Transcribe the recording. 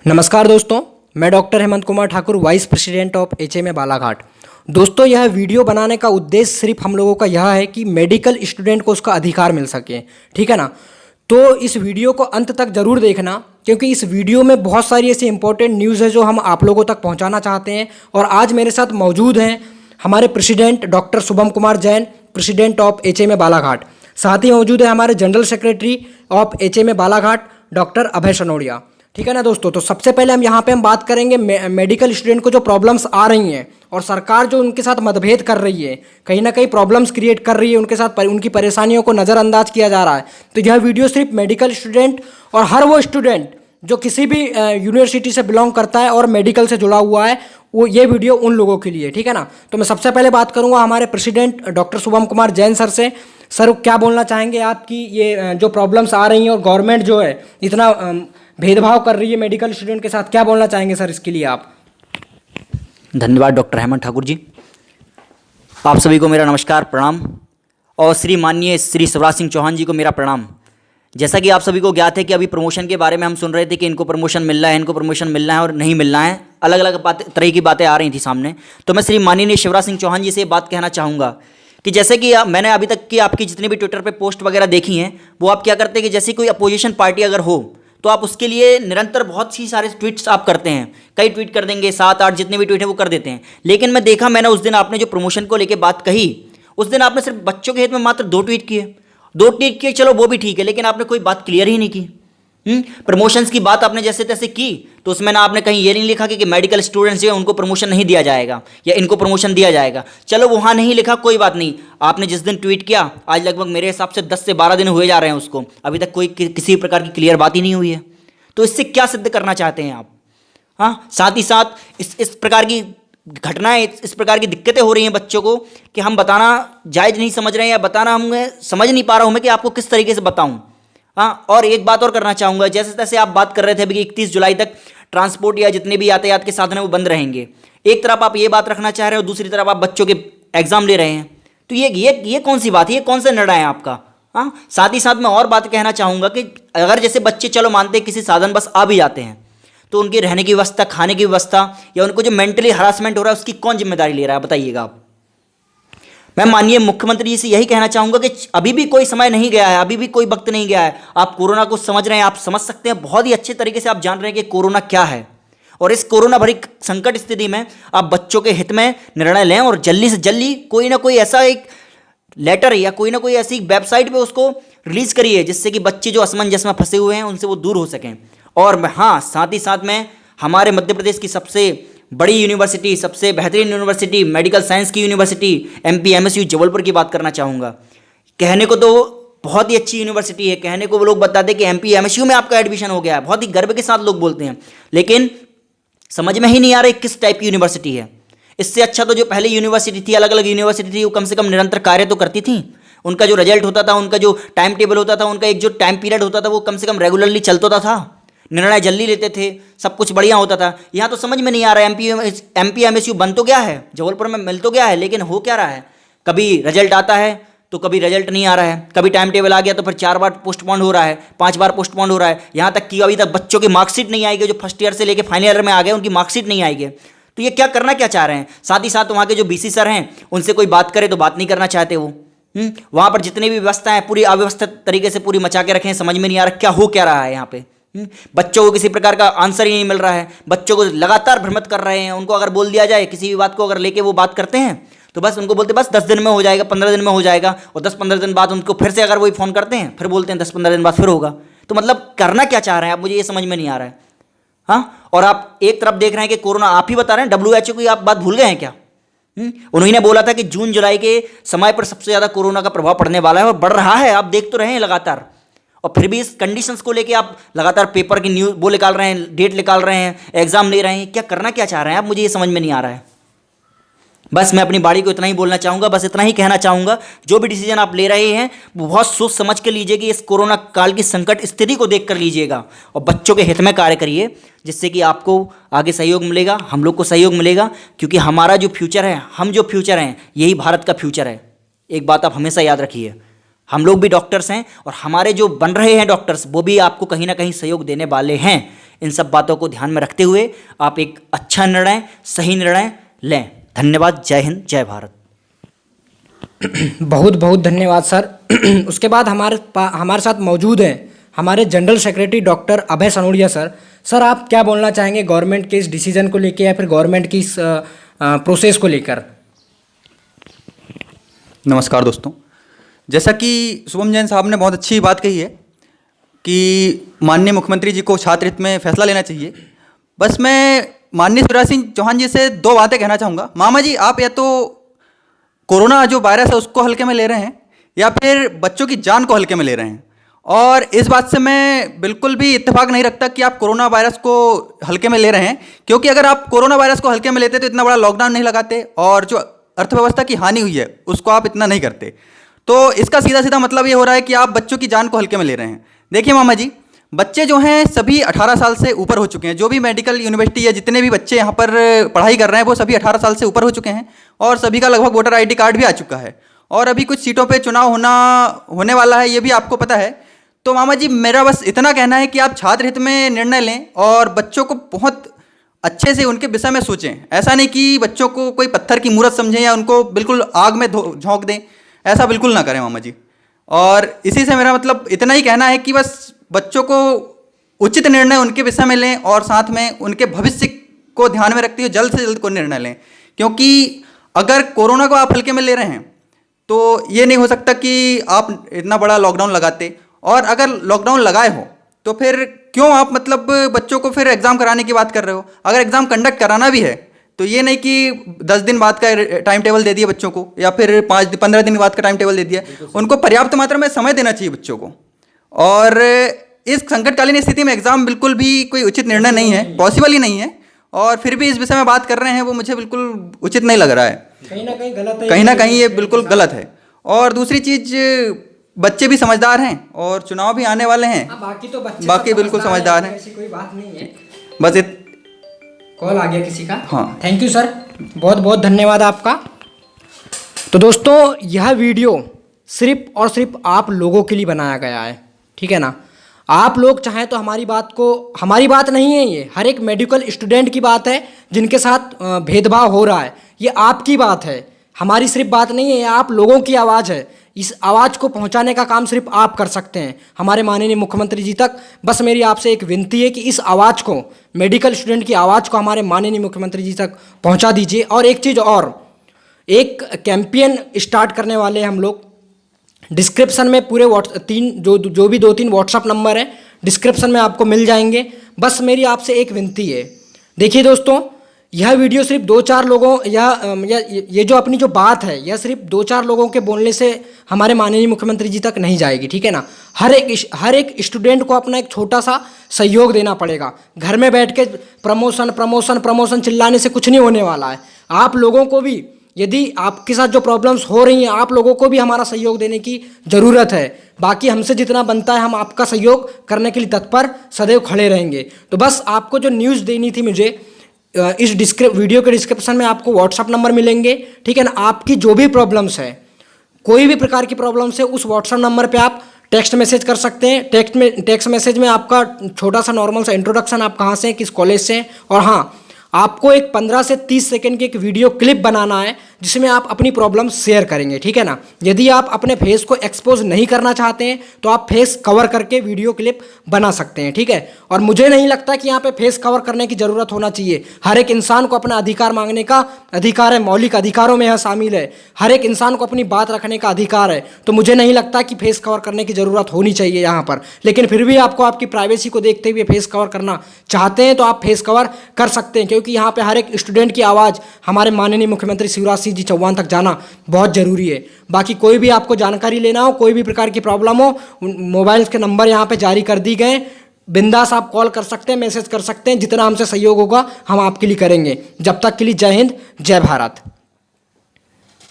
नमस्कार दोस्तों, मैं doctor Hemant Kumar Thakur, vice president of HMA Balaghat. दोस्तों, यह वीडियो बनाने का उद्देश्य सिर्फ हम लोगों का यह है कि मेडिकल स्टूडेंट को उसका अधिकार मिल सके, ठीक है ना। तो इस वीडियो को अंत तक ज़रूर देखना, क्योंकि इस वीडियो में बहुत सारी ऐसी इंपॉर्टेंट न्यूज़ है जो हम आप लोगों तक पहुंचाना चाहते हैं। और आज मेरे साथ मौजूद हैं हमारे president doctor Shubham Kumar Jain, president of HMA Balaghat. साथ ही मौजूद है हमारे general secretary of HMA Balaghat doctor Abhay Sanodia, ठीक है ना दोस्तों। तो सबसे पहले हम बात करेंगे मेडिकल स्टूडेंट को जो प्रॉब्लम्स आ रही हैं और सरकार जो उनके साथ मतभेद कर रही है, कहीं ना कहीं प्रॉब्लम्स क्रिएट कर रही है उनके साथ, उनकी परेशानियों को नज़रअंदाज किया जा रहा है। तो यह वीडियो सिर्फ मेडिकल स्टूडेंट और हर वो स्टूडेंट जो किसी भी यूनिवर्सिटी से बिलोंग करता है और मेडिकल से जुड़ा हुआ है, वो ये वीडियो उन लोगों के लिए, ठीक है ना। तो मैं सबसे पहले बात करूंगा हमारे president doctor Shubham Kumar Jain sir से। सर, क्या बोलना चाहेंगे आपकी ये जो प्रॉब्लम्स आ रही हैं और गवर्नमेंट जो है इतना भेदभाव कर रही है मेडिकल स्टूडेंट के साथ, क्या बोलना चाहेंगे सर इसके लिए आप? धन्यवाद डॉक्टर हेमंत ठाकुर जी। आप सभी को मेरा नमस्कार, प्रणाम। और श्री माननीय श्री शिवराज सिंह चौहान जी को मेरा प्रणाम। जैसा कि आप सभी को ज्ञात है कि अभी प्रमोशन के बारे में हम सुन रहे थे कि इनको प्रमोशन मिल रहा है, इनको प्रमोशन मिलना है और नहीं मिलना है, अलग अलग तरह की बातें आ रही थी सामने। तो मैं श्री माननीय शिवराज सिंह चौहान जी से ये बात कहना चाहूँगा कि जैसे कि मैंने अभी तक की आपकी जितनी भी ट्विटर पे पोस्ट वगैरह देखी हैं, वो आप क्या करते हैं कि जैसे कोई अपोजिशन पार्टी अगर हो तो आप उसके लिए निरंतर बहुत सी सारे ट्वीट्स आप करते हैं, कई ट्वीट कर देंगे, 7-8 जितने भी ट्वीट है वो कर देते हैं। लेकिन मैंने उस दिन आपने जो प्रमोशन को लेकर बात कही, उस दिन आपने सिर्फ बच्चों के हित में मात्र 2 ट्वीट किए, चलो वो भी ठीक है, लेकिन आपने कोई बात क्लियर ही नहीं की। प्रमोशंस की बात आपने जैसे तैसे की, तो उसमें ना आपने कहीं ये नहीं लिखा कि मेडिकल स्टूडेंट्स जो है उनको प्रमोशन नहीं दिया जाएगा या इनको प्रमोशन दिया जाएगा। चलो वहाँ नहीं लिखा, कोई बात नहीं। आपने जिस दिन ट्वीट किया, आज लगभग मेरे हिसाब से 10 से 12 दिन हुए जा रहे हैं उसको, अभी तक कोई किसी प्रकार की क्लियर बात ही नहीं हुई है। तो इससे क्या सिद्ध करना चाहते हैं आप? हाँ, साथ ही साथ इस प्रकार की घटनाएं, इस प्रकार की दिक्कतें हो रही हैं बच्चों को कि हम बताना जायज़ नहीं समझ रहे हैं, या बताना हमें समझ नहीं पा रहा हूँ मैं कि आपको किस तरीके से बताऊँ। हाँ, और एक बात और करना चाहूँगा, जैसे तैसे आप बात कर रहे थे अभी कि 31 जुलाई तक ट्रांसपोर्ट या जितने भी यातायात के साधन हैं वो बंद रहेंगे। एक तरफ आप ये बात रखना चाह रहे हो, दूसरी तरफ आप बच्चों के एग्जाम ले रहे हैं। तो ये कौन सी बात है, ये कौन सा निर्णय है आपका? हाँ, साथ ही साथ मैं और बात कहना चाहूँगा कि अगर जैसे बच्चे चलो मानते हैं किसी साधन बस आ भी जाते हैं, तो उनकी रहने की व्यवस्था, खाने की व्यवस्था, या उनको जो मेंटली हरासमेंट हो रहा है उसकी कौन जिम्मेदारी ले रहा है, बताइएगा आप। मैं माननीय मुख्यमंत्री जी से यही कहना चाहूँगा कि अभी भी कोई समय नहीं गया है, अभी भी कोई वक्त नहीं गया है। आप कोरोना को समझ रहे हैं, आप समझ सकते हैं, बहुत ही अच्छे तरीके से आप जान रहे हैं कि कोरोना क्या है। और इस कोरोना भरी संकट स्थिति में आप बच्चों के हित में निर्णय लें और जल्दी से जल्दी कोई ना कोई ऐसा एक लेटर या कोई ना कोई ऐसी वेबसाइट पे उसको रिलीज़ करिए जिससे कि बच्चे जो असमंजस में फंसे हुए हैं उनसे वो दूर हो सकें। और हाँ, साथ ही साथ मैं हमारे मध्य प्रदेश की सबसे बड़ी यूनिवर्सिटी, सबसे बेहतरीन यूनिवर्सिटी, मेडिकल साइंस की यूनिवर्सिटी MPMSU जबलपुर की बात करना चाहूँगा। कहने को तो बहुत ही अच्छी यूनिवर्सिटी है, कहने को वो लोग बताते हैं कि MPMSU में आपका एडमिशन हो गया है, बहुत ही गर्व के साथ लोग बोलते हैं, लेकिन समझ में ही नहीं आ रहा किस टाइप की यूनिवर्सिटी है। इससे अच्छा तो जो पहले यूनिवर्सिटी थी, अलग अलग यूनिवर्सिटी थी, वो कम से कम निरंतर कार्य तो करती थी। उनका जो रिजल्ट होता था, उनका जो टाइम टेबल होता था, उनका एक जो टाइम पीरियड होता था, वो कम से कम रेगुलरली चलता था, निर्णय जल्दी लेते थे, सब कुछ बढ़िया होता था। यहाँ तो समझ में नहीं आ रहा है, MPMSU बन तो गया है, जबलपुर में मिल तो गया है, लेकिन हो क्या रहा है? कभी रिजल्ट आता है तो कभी रिजल्ट नहीं आ रहा है, कभी टाइम टेबल आ गया तो फिर 4 बार पोस्टपोन हो रहा है, 5 बार पोस्टपोन हो रहा है, यहाँ तक कि अभी तक बच्चों की मार्कशीट नहीं आएगी, जो फर्स्ट ईयर से लेकर फाइनल ईयर में आ गए उनकी मार्कशीट नहीं आएगी। तो ये क्या करना क्या चाह रहे हैं? साथ ही साथ वहाँ के जो BC सर हैं उनसे कोई बात करे तो बात नहीं करना चाहते वो। वहाँ पर जितनी भी व्यवस्था है पूरी अव्यवस्थित तरीके से पूरी मचा के रखे हैं, समझ में नहीं आ रहा क्या हो क्या रहा है यहाँ पे। बच्चों को किसी प्रकार का आंसर ही नहीं मिल रहा है, बच्चों को लगातार भ्रमित कर रहे हैं। उनको अगर बोल दिया जाए किसी भी बात को अगर लेके वो बात करते हैं तो बस उनको बोलते बस 10 दिन में हो जाएगा, 15 दिन में हो जाएगा, और 10-15 दिन बाद उनको फिर से अगर वही फ़ोन करते हैं फिर बोलते हैं 10-15 दिन बाद फिर होगा। तो मतलब करना क्या चाह रहे हैं आप, मुझे ये समझ में नहीं आ रहा है। हाँ, और आप एक तरफ देख रहे हैं कि कोरोना आप ही बता रहे हैं, WHO की आप बात भूल गए हैं क्या? उन्होंने बोला था कि जून जुलाई के समय पर सबसे ज़्यादा कोरोना का प्रभाव पड़ने वाला है और बढ़ रहा है, आप देख तो रहे हैं लगातार। और फिर भी इस कंडीशंस को लेके आप लगातार पेपर की न्यूज़ वो निकाल रहे हैं, डेट निकाल रहे हैं, एग्जाम ले रहे हैं। क्या करना क्या चाह रहे हैं आप, मुझे ये समझ में नहीं आ रहा है। बस मैं अपनी बाड़ी को इतना ही बोलना चाहूँगा, बस इतना ही कहना चाहूँगा, जो भी डिसीजन आप ले रहे हैं वो बहुत सोच समझ के लीजिए कि इस कोरोना काल की संकट स्थिति को देख कर लीजिएगा और बच्चों के हित में कार्य करिए, जिससे कि आपको आगे सहयोग मिलेगा, हम लोग को सहयोग मिलेगा। क्योंकि हमारा जो फ्यूचर है, हम जो फ्यूचर हैं, यही भारत का फ्यूचर है। एक बात आप हमेशा याद रखिए, हम लोग भी डॉक्टर्स हैं और हमारे जो बन रहे हैं डॉक्टर्स वो भी आपको कहीं ना कहीं सहयोग देने वाले हैं। इन सब बातों को ध्यान में रखते हुए आप एक अच्छा निर्णय, सही निर्णय लें। धन्यवाद। जय हिंद, जय भारत। बहुत बहुत धन्यवाद सर। उसके बाद हमारे साथ मौजूद हैं हमारे general secretary doctor Abhay Sanodia sir. Sir आप क्या बोलना चाहेंगे गवर्नमेंट के इस डिसीजन को लेकर या फिर गवर्नमेंट की इस प्रोसेस को लेकर? नमस्कार दोस्तों, जैसा कि शुभम जैन साहब ने बहुत अच्छी बात कही है कि माननीय मुख्यमंत्री जी को छात्र हित में फैसला लेना चाहिए। बस मैं माननीय शिवराज सिंह चौहान जी से दो बातें कहना चाहूँगा। मामा जी, आप या तो कोरोना जो वायरस है उसको हल्के में ले रहे हैं या फिर बच्चों की जान को हल्के में ले रहे हैं। और इस बात से मैं बिल्कुल भी इत्तेफाक नहीं रखता कि आप कोरोना वायरस को हल्के में ले रहे हैं, क्योंकि अगर आप कोरोना वायरस को हल्के में लेते तो इतना बड़ा लॉकडाउन नहीं लगाते और जो अर्थव्यवस्था की हानि हुई है उसको आप इतना नहीं करते। तो इसका सीधा सीधा मतलब ये हो रहा है कि आप बच्चों की जान को हल्के में ले रहे हैं। देखिए मामा जी, बच्चे जो हैं सभी 18 साल से ऊपर हो चुके हैं। जो भी मेडिकल यूनिवर्सिटी या जितने भी बच्चे यहाँ पर पढ़ाई कर रहे हैं वो सभी 18 साल से ऊपर हो चुके हैं और सभी का लगभग वोटर ID कार्ड भी आ चुका है। और अभी कुछ सीटों पे चुनाव होने वाला है, ये भी आपको पता है। तो मामा जी, मेरा बस इतना कहना है कि आप छात्र हित में निर्णय लें और बच्चों को बहुत अच्छे से उनके विषय में सोचें। ऐसा नहीं कि बच्चों को कोई पत्थर की मूरत समझें या उनको बिल्कुल आग में झोंक दें, ऐसा बिल्कुल ना करें मामा जी। और इसी से मेरा मतलब इतना ही कहना है कि बस बच्चों को उचित निर्णय उनके विषय में लें और साथ में उनके भविष्य को ध्यान में रखते हुए जल्द से जल्द कोई निर्णय लें। क्योंकि अगर कोरोना को आप हल्के में ले रहे हैं तो ये नहीं हो सकता कि आप इतना बड़ा लॉकडाउन लगाते, और अगर लॉकडाउन लगाए हो तो फिर क्यों आप मतलब बच्चों को फिर एग्ज़ाम कराने की बात कर रहे हो। अगर एग्ज़ाम कंडक्ट कराना भी है तो ये नहीं कि 10 दिन बाद का टाइम टेबल दे दिया बच्चों को या फिर 15 दिन बाद का टाइम टेबल दे दिया। उनको पर्याप्त मात्रा में समय देना चाहिए बच्चों को। और इस संकटकालीन स्थिति में एग्ज़ाम बिल्कुल भी कोई उचित निर्णय नहीं है, पॉसिबल ही नहीं है। और फिर भी इस विषय में बात कर रहे हैं वो मुझे बिल्कुल उचित नहीं लग रहा है। कहीं ना कहीं गलत है, कहीं ना कहीं ये बिल्कुल गलत है। और दूसरी चीज़, बच्चे भी समझदार हैं और चुनाव भी आने वाले हैं। बाकी तो बच्चे बाकी बिल्कुल समझदार हैं, ऐसी कोई बात नहीं है। बस कॉल आ गया किसी का। हाँ, थैंक यू सर, बहुत बहुत धन्यवाद आपका। तो दोस्तों, यह वीडियो सिर्फ और सिर्फ आप लोगों के लिए बनाया गया है, ठीक है ना। आप लोग चाहें तो हमारी बात नहीं है, ये हर एक मेडिकल स्टूडेंट की बात है जिनके साथ भेदभाव हो रहा है। ये आपकी बात है, हमारी सिर्फ बात नहीं है, ये आप लोगों की आवाज़ है। इस आवाज़ को पहुंचाने का काम सिर्फ आप कर सकते हैं हमारे माननीय मुख्यमंत्री जी तक। बस मेरी आपसे एक विनती है कि इस आवाज़ को, मेडिकल स्टूडेंट की आवाज़ को हमारे माननीय मुख्यमंत्री जी तक पहुंचा दीजिए। और एक चीज़ और, एक कैंपेन स्टार्ट करने वाले हैं हम लोग। डिस्क्रिप्शन में पूरे जो भी 2-3 व्हाट्सअप नंबर है डिस्क्रिप्शन में आपको मिल जाएंगे। बस मेरी आपसे एक विनती है, देखिए दोस्तों, यह वीडियो सिर्फ 2-4 लोगों ये जो अपनी जो बात है यह सिर्फ 2-4 लोगों के बोलने से हमारे माननीय मुख्यमंत्री जी तक नहीं जाएगी, ठीक है ना। हर एक स्टूडेंट को अपना एक छोटा सा सहयोग देना पड़ेगा। घर में बैठ के प्रमोशन चिल्लाने से कुछ नहीं होने वाला है। आप लोगों को भी, यदि आपके साथ जो प्रॉब्लम्स हो रही हैं, आप लोगों को भी हमारा सहयोग देने की ज़रूरत है। बाकी हमसे जितना बनता है हम आपका सहयोग करने के लिए तत्पर सदैव खड़े रहेंगे। तो बस आपको जो न्यूज़ देनी थी मुझे, इस वीडियो के डिस्क्रिप्शन में आपको व्हाट्सअप नंबर मिलेंगे, ठीक है ना। आपकी जो भी प्रॉब्लम्स है, कोई भी प्रकार की प्रॉब्लम्स है, उस व्हाट्सअप नंबर पे आप टेक्स्ट मैसेज कर सकते हैं। टेक्स्ट मैसेज में आपका छोटा सा नॉर्मल सा इंट्रोडक्शन, आप कहाँ से हैं, किस कॉलेज से हैं, और हाँ, आपको एक 15 से 30 सेकंड की एक वीडियो क्लिप बनाना है जिसमें आप अपनी प्रॉब्लम शेयर करेंगे, ठीक है ना। यदि आप अपने फेस को एक्सपोज नहीं करना चाहते हैं तो आप फेस कवर करके वीडियो क्लिप बना सकते हैं, ठीक है। और मुझे नहीं लगता कि यहाँ पे फेस कवर करने की ज़रूरत होना चाहिए। हर एक इंसान को अपना अधिकार मांगने का अधिकार है, मौलिक अधिकारों में यह शामिल है। हर एक इंसान को अपनी बात रखने का अधिकार है। तो मुझे नहीं लगता कि फेस कवर करने की ज़रूरत होनी चाहिए यहाँ पर। लेकिन फिर भी आपको आपकी प्राइवेसी को देखते हुए फेस कवर करना चाहते हैं तो आप फेस कवर कर सकते हैं, क्योंकि यहाँ पे हर एक स्टूडेंट की आवाज़ हमारे माननीय मुख्यमंत्री शिवराज सिंह जी चौहान तक जाना बहुत ज़रूरी है। बाकी कोई भी आपको जानकारी लेना हो, कोई भी प्रकार की प्रॉब्लम हो, मोबाइल्स के नंबर यहाँ पे जारी कर दी गए, बिंदास आप कॉल कर सकते हैं, मैसेज कर सकते हैं। जितना हमसे सहयोग होगा हम आपके लिए करेंगे। जब तक के लिए जय हिंद, जय भारत।